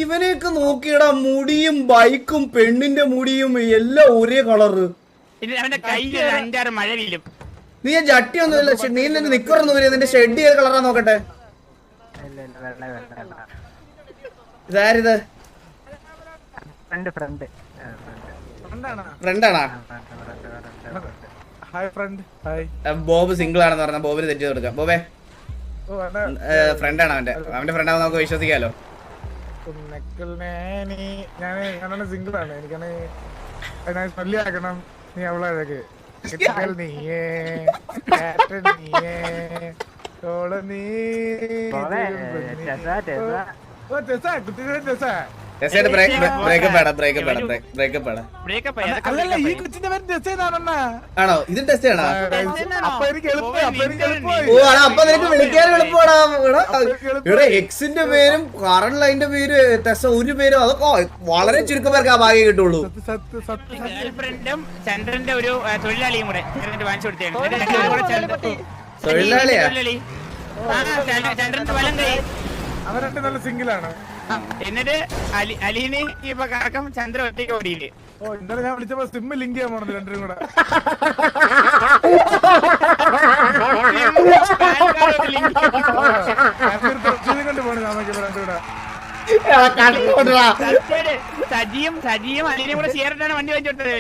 ഇവനെയൊക്കെ നോക്കിയടാ, മുടിയും ബൈക്കും പെണ്ണിന്റെ മുടിയും എല്ലാം ഒരേ കളറ്. നീ ജട്ടി ഒന്നുമില്ല, നീ നിക്കറൊന്നും വരിക, നിന്റെ ഷെഡ് ഏത് കളറാ നോക്കട്ടെ. ഇതാരിത്? ഫ്രണ്ടാണാ? ബോബ് സിംഗിൾ ആണെന്ന് പറഞ്ഞ ബോബിന് തെറ്റി കൊടുക്കാം. ബോബേ ഫ്രണ്ടാണ് അവന്റെ ഫ്രണ്ടാവും, നമുക്ക് വിശ്വസിക്കാലോ. സിംഗിൾ ആണ്, എനിക്കാണ് ആക്കണം. നീ അവളെ ആണോ? ഇത് ടെസ്റ്റ് ആണോ? അപ്പൊ നിനക്ക് വിളിക്കാൻ എളുപ്പമാടാ. ഇവിടെ എക്സിന്റെ പേരും കറണ്ട് ലൈന്റെ പേരും ടെസ ഒരു പേരും, അതൊക്കെ വളരെ ചുരുക്കം പേർക്ക് ആ ഭാഗ്യം കിട്ടുള്ളൂ. ചന്ദ്രന്റെ ഒരു തൊഴിലാളിയും കൂടെ തൊഴിലാളിയാ? ചന്ദ്രന്റെ വലം കൈ അവരൊക്കെ നല്ല സിംഗിളാണ്. എന്നിട്ട് അലീന് ഇപ്പൊ കറക്കം ചന്ദ്ര ഒറ്റയ്ക്ക് ഓടിയില്ലേ. ഓ ഇന്നലെ ഞാൻ വിളിച്ചപ്പോ സിം ലിങ്ക് ചെയ്യാൻ പോണത് രണ്ടും കൂടെ. കൊണ്ട് പോണത് നമുക്ക് രണ്ടും കൂടെ. സജിയും അലീനും കൂടെ ചേർന്നിട്ടാണ് വണ്ടി വെച്ചോട്ടത്.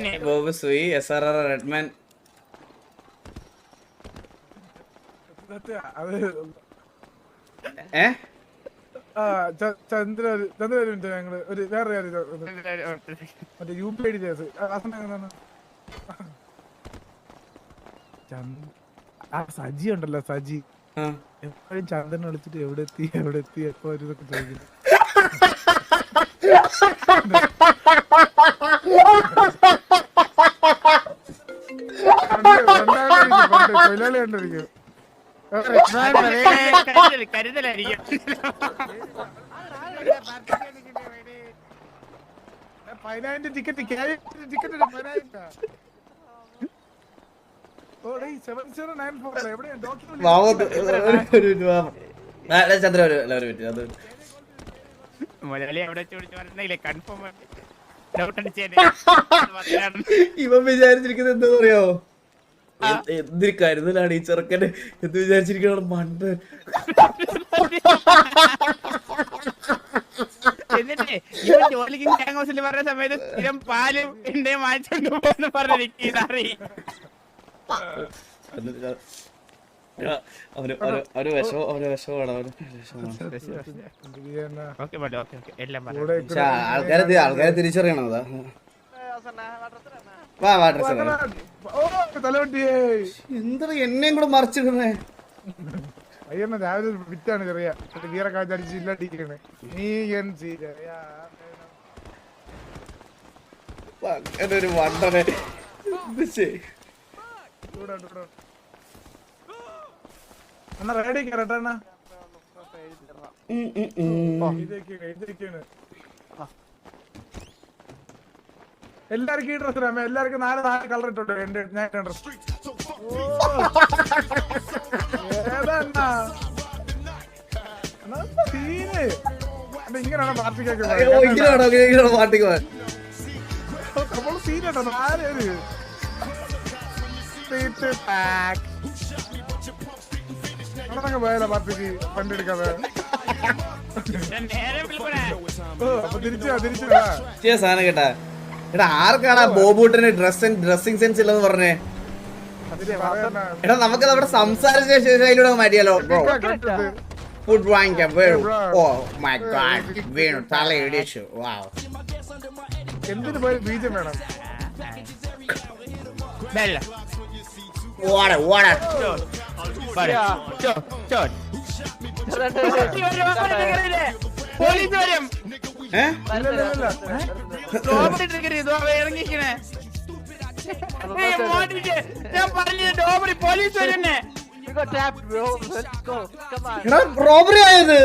ചന്ദ്ര ഞങ്ങള് ഒരു വേറെ മറ്റേ UPI ആ സജി ഉണ്ടല്ലോ, സജി എപ്പോഴും ചന്ദ്രനെ വിളിച്ചിട്ട് എവിടെ എത്തി എപ്പോ ഇതൊക്കെ ചോദിക്കുന്നു. തൊഴിലാളി കണ്ടിരിക്കും. കരുതലായിരിക്കും. ടിക്കറ്റ് മലയാളി അവിടെ ചോദിച്ചു കൺഫേം. ഇവൻ വിചാരിച്ചിരിക്കുന്നത് എന്താ പറയാ, എന്തൊരു കരുതലാണ് ഈ ചെറുക്കന് എന്ന് വിചാരിച്ചിരിക്കണം. മണ്ട് എന്നിട്ട് ജോലിക്ക് ഗ്യാങ് ഹൗസിൽ പറഞ്ഞ സമയത്ത് സ്ഥിരം പാലും എണ്ണയും വാങ്ങിച്ചോണ്ട് പോകുന്നു പറഞ്ഞിരിക്കുന്നറി. ആൾക്കാരെ തിരിച്ചറിയണം. അതാ എന്താ എന്നെയും കൂടെ മറിച്ചിടുന്നേ. അയ്യമ്മ രാവിലെ വിറ്റാണ് ചെറിയ വീറ കാച്ചടിച്ച് ഇല്ലാണ്ടിരിക്കണേ. നീ ഒരു വണ്ടനെ എന്നാ റേഡി കേറട്ടെ. എല്ലാവർക്കും ഈ ഡ്രസ് ഇടാമേ. എല്ലാവർക്കും 4 കളർ ഇട്ടുണ്ട്. ഞാൻ ഡ്രസ് ഇങ്ങനെയാണോ പാർട്ടിക്കൊക്കെ പാർട്ടിക്ക് സീനട്ടോ. 4 പോയാലോ പാർട്ടിക്ക് പണ്ടെടുക്കാതെ. അപ്പൊ തിരിച്ചു സാധനം കേട്ടാ. എടാ ആർക്കാണ് ബോബൂട്ടിന് ഡ്രസ്സിംഗ് സെൻസ് ഇല്ലെന്ന് പറഞ്ഞേ? എടാ നമുക്ക് നമ്മുടെ സംസാര ശൈലിയുടെ മാറ്റിയാലോ. ഫുഡ് വാങ്ങിക്കാം. വീണു തല ഇടിച്ചു. എന്തിനു പോയി ബീജം വേണം. പോലീസ് വരും. ഞാൻ പറഞ്ഞു ഡോബറി പോലീസ് വരുന്നേ. റോബറി ആയത്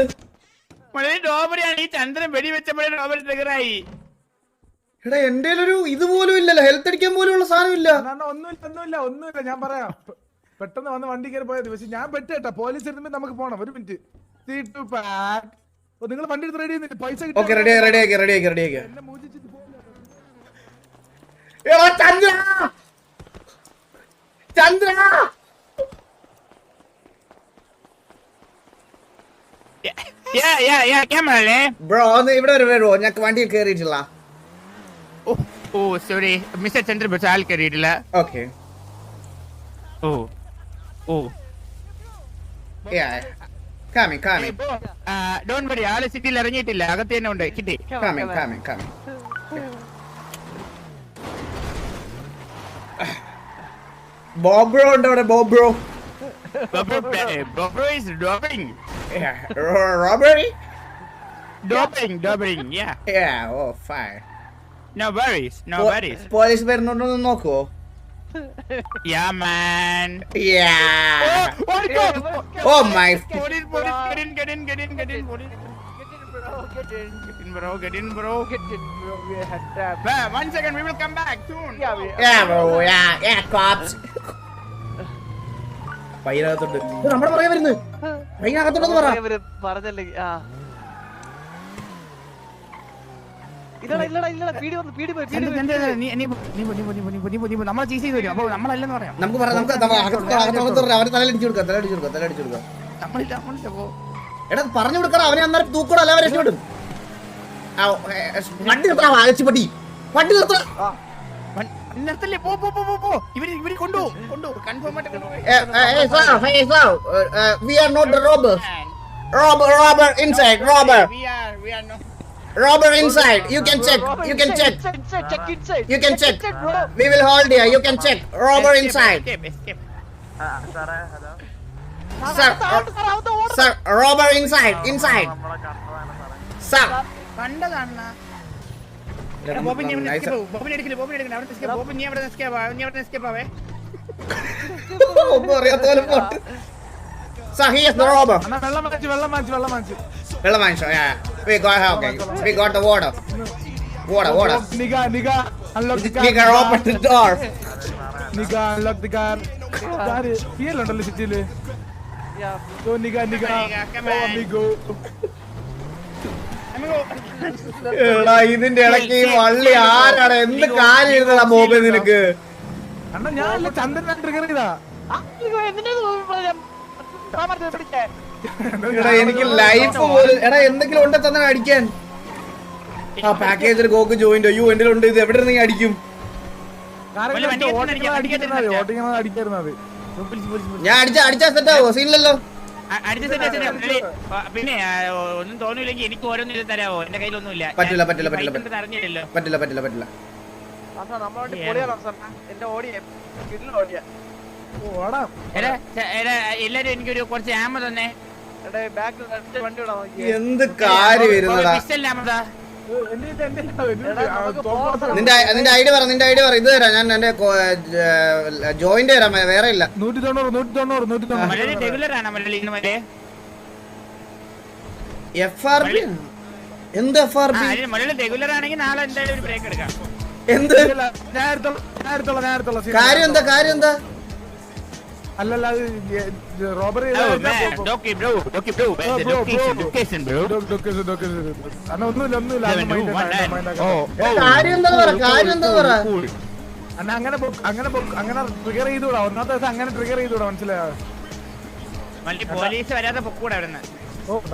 ഡോബറിയാണ്. ഈ ചന്ദ്രൻ വെടിവെച്ചപ്പോഴേ ഡോബറി ട്രിഗറായി. എടാ എന്റെ ഒരു ഇതുപോലും ഇല്ലല്ലോ, ഹെൽത്ത് അടിക്കാൻ പോലും ഉള്ള സാധനം ഇല്ല. ഒന്നുമില്ല ഞാൻ പറയാം. പെട്ടെന്ന് വന്ന് വണ്ടി കയറി പോയത്. പക്ഷെ ഞാൻ പെട്ടേട്ടാ പോലീസ് ഇരുന്നപ്പോ നമുക്ക് പോണം. ഒരു മിനിറ്റ്. നിങ്ങൾ വണ്ടി എടുത്ത് റെഡി ചെയ്യുന്നില്ല പൈസ ഓക്കെ റെഡി ആക്കി എന്നെ മൂജിച്ചിട്ട് പോകില്ല. ചന്ദ്ര ക്യാമറല്ലേ? ബ്രോ ഒന്ന് ഇവിടെ വരുമോ? ഞങ്ങൾക്ക് വണ്ടി കയറിയിട്ടില്ല. ഓ സോറി മിസ്റ്റർ ചന്ദ്രബോസ് ആൾ കയറിയിട്ടില്ല. Okay oh coming don't worry, ആള് സിറ്റിയിൽ ഇറങ്ങിയിട്ടില്ല, അകത്ത് തന്നെ ഉണ്ട്. കിട്ടി coming ബോബ്രോ ഉണ്ട് അവിടെ. ബോബ്രോ is dropping. robbery Dropping, yeah. Oh fine. No worries. Police വരുന്നുണ്ടോ നോക്കുവോ? Yeah, man. Yeah. Oh my. Police, get in, police. Get in, bro. Well, 1 second, we will come back soon. Yeah bro, yeah cops. പയ്യനകത്തുണ്ട്. നമ്മുടെ പറയാൻ വരുന്നു. പയ്യനകത്തുണ്ടെന്ന് പറ. പറഞ്ഞല്ലേ. നമ്മളെ cheese ചെയ്ത് വരും. അപ്പൊ നമ്മളല്ലെന്ന് പറയാം. നമുക്ക് പറയാം. നമുക്ക് അവരെ തലയടിച്ചു കൊടുക്കാം. നമ്മളില്ല പോ. എടാ പറഞ്ഞു കൊടുക്കണം. അവനെ അന്നേരം തൂക്കൂടെ അല്ല രക്ഷപ്പെടും. വണ്ടി നിർത്തണം. ആഴ്ച പട്ടി വണ്ടി നിർത്തണം. നിർത്തല്ലേ? പോ. ഇവര് കൊണ്ടുപോകും. കൺഫേം ആയിട്ട് കൊണ്ടുപോയി. Hey sir, we are not the robbers. Robber inside. We are not. Robber inside. You can check. You can check. We will hold you. You can check. Robber inside. Escape. Sir, robber inside. Sir. കണ്ടതാണ്. ബോബിനെ എടുക്കില്ല. Bobbin നീ അവിടെ escape ആവേ. ഒന്നും അറിയാത്ത പോലെ pot. Sir, he is the robber. വെള്ളം വാങ്ങിച്ചു. Yeah. We got the water. Nigam unlock the car. Nigga, open the door. Nigam unlock the car. ഉണ്ടല്ലോ സിറ്റിയില്. Nigam Come on. amigo. എടാ ഇതിന്റെ ഇടയ്ക്ക് ഈ വള്ളി ആരാണ്? എന്ത് കാര്യം ഇരുന്നതാ മൊബൈൽ നിനക്ക്? അണ്ണാ ഞാനല്ല ചന്ദ്രൻ ട്രിഗർ ചെയ്താ. എടാ എനിക്ക് ലൈഫ് പോലും. എടാ എന്തെങ്കിലും ഉണ്ടെ തന്നെ അടിക്കാൻ. ആ പാക്കേജിൽ ഗോക്ക് ജോയിന്റ്. അയ്യോ എന്റെ ഉണ്ട്. ഇത് എവിടെ നിന്ന് അടിക്കും? അടിക്കായിരുന്നത് ഞാൻ അടിച്ചാ സെറ്റ് ആവോ? സീനില്ലല്ലോ. പിന്നെ ഒന്നും തോന്നൂല്ലെങ്കിൽ എനിക്ക് ഓരോന്നും തരാവോ? എന്റെ കയ്യിലൊന്നുമില്ല. പറ്റില്ല. അറിഞ്ഞില്ലല്ലോ. പറ്റില്ല. എല്ലാരും എനിക്കൊരു കുറച്ച് ആമ തന്നെ. എന്ത് കാര്യം ഇരുന്നടാ. നിന്റെ ഐഡിയ പറ. ഇത് തരാം ഞാൻ. എന്റെ ജോയിന്റ് തരാം. വേറെ ഇല്ല. 190. റെഗുലർ ആണ് മലയാളി ഇന്ന് വരെ. FRP എന്ത് FRP? മലയാളി റെഗുലർ ആണെങ്കിൽ നാളെ എന്തായാലും ഒരു ബ്രേക്ക് എടുക്കാം. എന്ത് കാര്യം എന്താ? അല്ലല്ല റോബറി കാര്യം എന്താ പറ. അങ്ങനെ ട്രിഗർ ചെയ്തൂടാ. ഒന്നാമത്തെ ദിവസം അങ്ങനെ ട്രിഗർ ചെയ്തൂടാ. മനസ്സിലായോ? പോലീസ് വരാതെ പൊക്കൂടെ അവിടെ.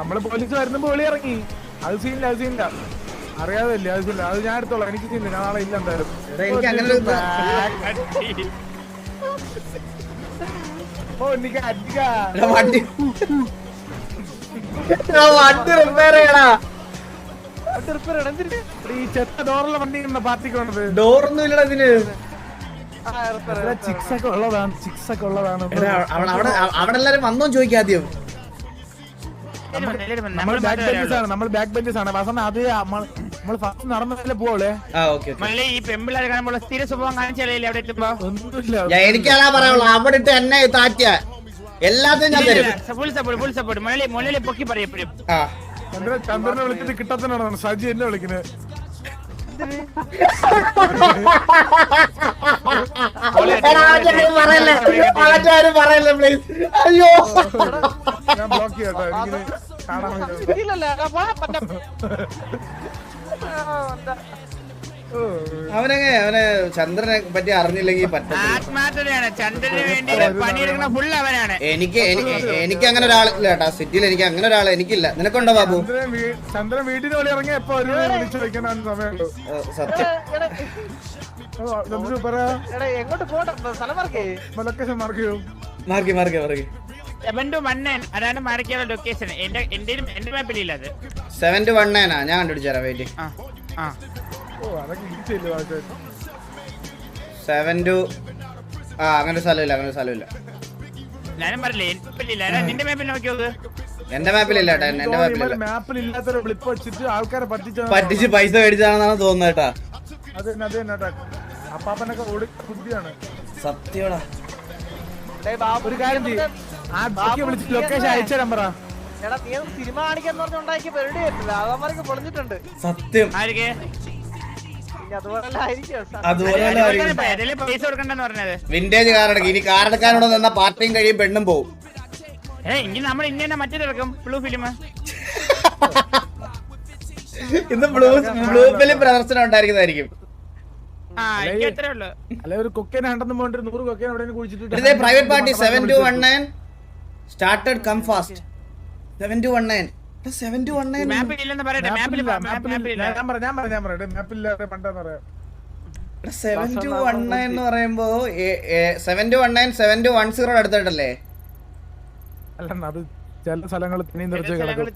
നമ്മള് പോലീസ് വരുമ്പോ വെളി ഇറങ്ങി. അത് സീനില്ല. അറിയാതല്ലേ? അത് ഞാൻ എടുത്തോളാം. എനിക്ക് സീനില്ല. ഞാൻ നാളെ ഇല്ല എന്തായാലും. എനിക്ക് അങ്ങനെ വണ്ടി റിപ്പയർ ചെയ്യടാ. ഈ ചെത്ത ഡോറുള്ള വണ്ടി പാർട്ടിക്ക് വേണ്ടത്. ഡോറൊന്നും ഇല്ലടാ ഇതിന്. ചിക്സ് ഒക്കെ ഉള്ളതാണ്. അവിടെ എല്ലാരും വന്നോ ചോദിക്കാം ആദ്യം. നമ്മൾ ബാക്ക് ബെഞ്ചസ് ആണ്. അത് നമ്മൾ ഫസ്റ്റ് നടന്നല്ലേ പോവളേ. ഈ പെമ്പിള്ളേരെ കാണുമ്പോൾ സ്ഥിര സ്വഭാവം കാണിച്ചാലേ അവിടെ എത്തുമ്പോ ഒന്നുമില്ല. എനിക്കതാ പറയാനുള്ളൂ. അവിടെ ഇട്ട് എന്നെ താറ്റിയ എല്ലാത്തിനും ഞാൻ തരും. Full support. മലയാളി പൊക്കി പറയപ്പെടും. ചന്ദ്രനെ വിളിച്ചിട്ട് കിട്ടാത്തനാണ് സജി എന്നെ വിളിക്കുന്നത്. ആരും പറയല്ലേ പ്ലീസ്. അയ്യോ ഞാൻ ബ്ലോക്ക് ചെയ്യട്ടോ എനിക്ക് കാണാൻ അവനെ ചന്ദ്രനെ പറ്റി അറിഞ്ഞില്ലെങ്കിൽ പറ്റില്ല. ആത്മാർത്ഥതയാണ് ചന്ദ്രന് വേണ്ടി പണിയെടുക്കുന്ന ഫുൾ അവനാണ്. എനിക്ക് അങ്ങനെ ഒരാളില്ല കേട്ടാ സിറ്റിയിൽ. എനിക്ക് അങ്ങനെ ഒരാൾ എനിക്കില്ല. നിനക്കുണ്ടോ ബാബു? ചന്ദ്രൻ വീട്ടിൽ പോലെ ഇറങ്ങി എപ്പോ വിളിച്ചു വയ്ക്കാൻ സമയമുള്ളൂ. സത്യം എങ്ങോട്ട് പോകണ്ട സ്ഥലം മാർക്ക് ലൊക്കേഷൻ മാർക്ക് ചെയ്യും. മാർക്ക് 7 to 1 അതാണ് മാർക്കിയുള്ള ലൊക്കേഷൻ. എന്റെ മാപ്പിലില്ല അത്. 7 to 1 ഞാൻ കണ്ടുപിടിച്ചാ വെയിറ്റ്. ഓ അതൊക്കെ ഇടിച്ചില്ല ആൾക്കാർ. 7 to അങ്ങനെ സ്ഥലമില്ല. ഞാനും പറഞ്ഞില്ലേ നിന്റെ മാപ്പിൽ നോക്കി നോക്ക്. എന്റെ മാപ്പിലില്ല കേട്ടാ. എന്റെ മാപ്പിലില്ല. മാപ്പിൽ ഇല്ലാത്തൊരു വിളിപ്പ് വെച്ചിട്ട് ആൾക്കാരെ പറ്റിച്ച് പൈസ മേടിച്ചാണെന്നാണ് തോന്നുന്നത് കേട്ടാ. അത് തന്നെ അപ്പാപ്പനൊക്കെ ഓടി ബുദ്ധിയാണ്. സത്യടാ. ഒരു കാര്യം ചെയ്യും, ആ വിളിച്ച് ലൊക്കേഷൻ അയച്ചുതരാൻ പറ. എടാ നീ സിനിമ കാണിക്കാന്ന് പറഞ്ഞ ഉണ്ടാക്കിയ പരിപാടി ആയിട്ടില്ല. അവന്മാരൊക്കെ പൊളിഞ്ഞിട്ടുണ്ട്. സത്യം ആർക്ക് അതുപോലെ ആയിരിക്കും. അതുപോലെ പൈസ കൊടുക്കണ്ടെന്ന് പറഞ്ഞത്. വിന്റേജ് കാറെടുക്കും. ഇനി കാറെടുക്കാനോട് നിന്ന പാർട്ടിയും കഴിയും പെണ്ണും പോവും. എങ്കിൽ നമ്മൾ ഇന്ന് തന്നെ മറ്റേതിറക്കും ബ്ലൂ ഫിലിം. ഇന്ന് ബ്ലൂ ഫിലിം പ്രദർശനം ഉണ്ടായിരിക്കുന്നതായിരിക്കും. അല്ലെ ഒരു കൊക്കേനെ ഹണ്ടെന്ന് പോയിട്ട് 100 കൊക്കേനെ എവിടെ കുഴിച്ചിട്ട് private party 7 to 1 started come fast. 7 to 1 7 to 1 മാപ്പിലില്ലെന്ന് പറയട്ടെ. മാപ്പിലില്ല. ഞാൻ പറയട്ടെ മാപ്പില്ലാതെ പണ്ടെന്ന് പറയാം. 7 to 1 എന്ന് പറയുമ്പോ 7 to 1 7 to 10 അടുത്തിട്ടല്ലേ? അല്ല അത് ചില സ്ഥലങ്ങൾ തിരിയും തെറിച്ച് കിടക്കും.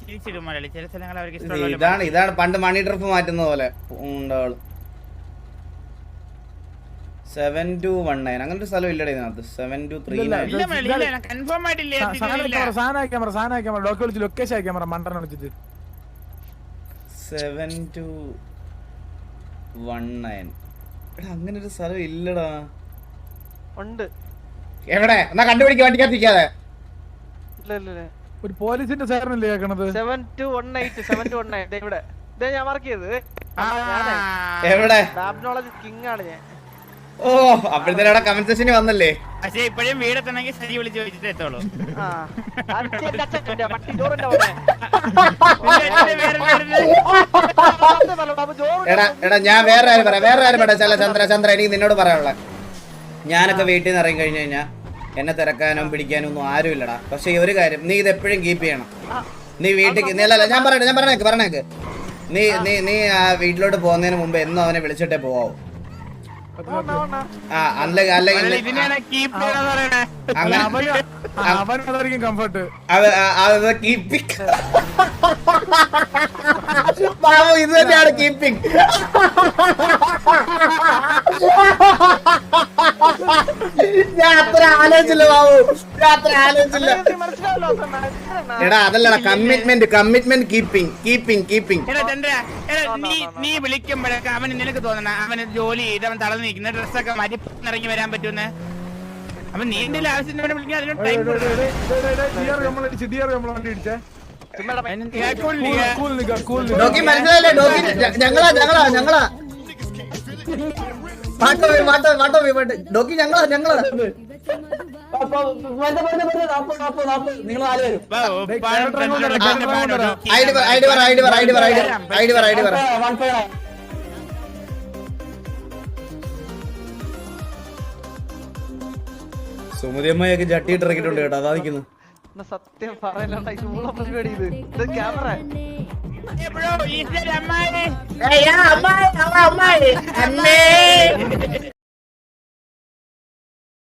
ചില സ്ഥലങ്ങൾ അവർക്ക് ഇഷ്ടമുള്ള ഇതാണ് പണ്ട് മണി ട്രിപ്പ് മാറ്റുന്ന പോലെ ഉണ്ടാവുള്ളൂ. 7 to 1 അങ്ങനെ ഒരു സ്ഥലം ഇല്ലടേ ഇതിനകത്ത്. 7 to 3 കൺഫേം ആയിട്ടില്ലേ? സാധനം അയക്കാൻ പറ. ഡോക്ടർ വിളിച്ച് ലൊക്കേഷൻ അയക്കാൻ പറ. മണ്ടനെ വിളിച്ചിട്ട് 7 to 1 അങ്ങനെ ഒരു സ്ഥലം ഇല്ലടാ. ഉണ്ട്. എവിടെ? എന്നാ കണ്ടുപിടിക്കാൻ വണ്ടിക്കകത്തിരിക്കാതെ. ഒരു പോലീസിന്റെ സാറിനല്ലേ കേൾക്കണത്? 7 to 18 ഇവിടെ ഞാൻ മാർക്ക് ചെയ്തത്. എവിടെ? ലാബ്നോളജി കിങ് ആണ് ഞാൻ. ഓ അപ്പോഴത്തേനും കമന്റ് സെക്ഷനിൽ വന്നല്ലേ? പക്ഷെ ഇപ്പോഴും വീടെത്തണമെങ്കിൽ സജി വിളിച്ച് ചോദിച്ചിട്ട് എത്തോളൂ. എടാ ഞാൻ വേറെ ആരും പറയാം. ചന്ദ്ര എനിക്ക് നിന്നോട് പറയാനുള്ള, ഞാനൊക്കെ വീട്ടിൽ നിന്ന് ഇറങ്ങി കഴിഞ്ഞു കഴിഞ്ഞാൽ എന്നെ തിരക്കാനും പിടിക്കാനും ഒന്നും ആരും ഇല്ലടാ. പക്ഷെ ഒരു കാര്യം, നീ ഇത് എപ്പോഴും കീപ്പ് ചെയ്യണം. നീ വീട്ടിൽ ഞാൻ പറഞ്ഞേക്ക് നീ ആ വീട്ടിലോട്ട് പോകുന്നതിന് മുമ്പ് എന്നും അവനെ വിളിച്ചിട്ടേ പോവാവൂ. അവനായിരിക്കും കംഫർട്ട്. ഇത് തന്നെയാണ് കീപ്പിംഗ്. ഞാൻ അത്ര ആലോചിച്ചില്ല ബാബു, എടാ അതല്ലടാ കമ്മിറ്റ്മെന്റ് കീപ്പിംഗ്. നീ വിളിക്കുമ്പോഴൊക്കെ അവന് നിനക്ക് തോന്നണ അവന് ജോലി ചെയ്ത് അവൻ തളർന്നു നിൽക്കുന്ന ഡ്രസ്സൊക്കെ മാറ്റി ഇറങ്ങി വരാൻ പറ്റുമെന്ന്. അപ്പൊ നീ എന്തെങ്കിലും ആവശ്യത്തിന് വിളിക്കാൻ അതിനോട് ടൈം മനസ്സിലായില്ലേ? ഞങ്ങളാ ഡോക്കി ഞങ്ങളാ നിങ്ങൾ ഐഡി പറ. സുമതിയമ്മയൊക്കെ ചട്ടിയിട്ട് ഇറക്കിയിട്ടുണ്ട് കേട്ടോ. അതാ നിൽക്കുന്നു. സത്യം പറയലണ്ട പരിപാടി ഇത് ക്യാമറ. അമ്മായി